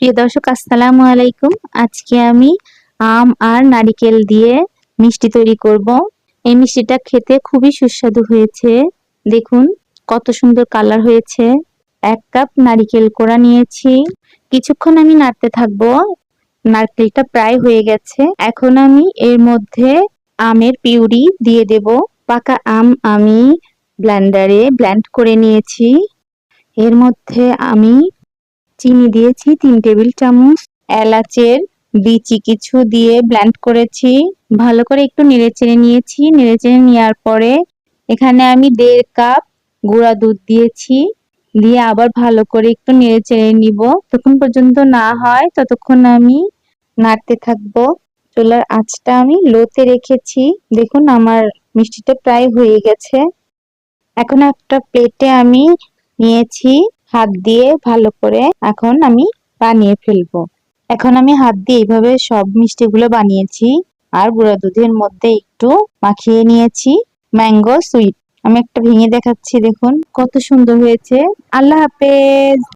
প্রিয় দর্শক, আসসালামু আলাইকুম। আজকে আমি আম আর নারিকেল দিয়ে মিষ্টি তৈরি করব। এই মিষ্টিটা খেতে খুবই সুস্বাদু হয়েছে। দেখুন কত সুন্দর কালার হয়েছে। 1 কাপ নারিকেল কোড়া নিয়েছি। কিছুক্ষণ আমি নাড়তে থাকবো। নারকেলটা প্রায় হয়ে গেছে। এখন আমি এর মধ্যে আমের পিউরি দিয়ে দেব। পাকা আম আমি ব্লেন্ডারে ব্লেন্ড করে নিয়েছি। এর মধ্যে আমি চিনি দিয়েছি 3 টেবিল চামচ। এলাচের বিচি কিছু দিয়ে ব্লেন্ড করেছি। ভালো করে একটু নেড়েচেড়ে নিয়েছি। নেড়েচেড়ে নেওয়ার পরে এখানে আমি 1.5 কাপ গুঁড়া দুধ দিয়েছি। দিয়ে আবার ভালো করে একটু নেড়েচেড়ে নিব। যতক্ষণ পর্যন্ত না হয় ততক্ষণ আমি নাড়তে থাকবো। চুলার আঁচটা আমি লোতে রেখেছি। দেখুন আমার মিষ্টিটা প্রায় হয়ে গেছে। এখন একটা প্লেটে আমি নিয়েছি। হাত দিয়ে ভালো করে এখন আমি বানিয়ে ফেলবো। এখন আমি হাত দিয়ে এইভাবে সব মিষ্টিগুলো বানিয়েছি। আর গুঁড়া দুধের মধ্যে একটু মাখিয়ে নিয়েছি ম্যাঙ্গো সুইট। আমি একটা ভেঙে দেখাচ্ছি, দেখুন কত সুন্দর হয়েছে। আল্লাহ হাফেজ।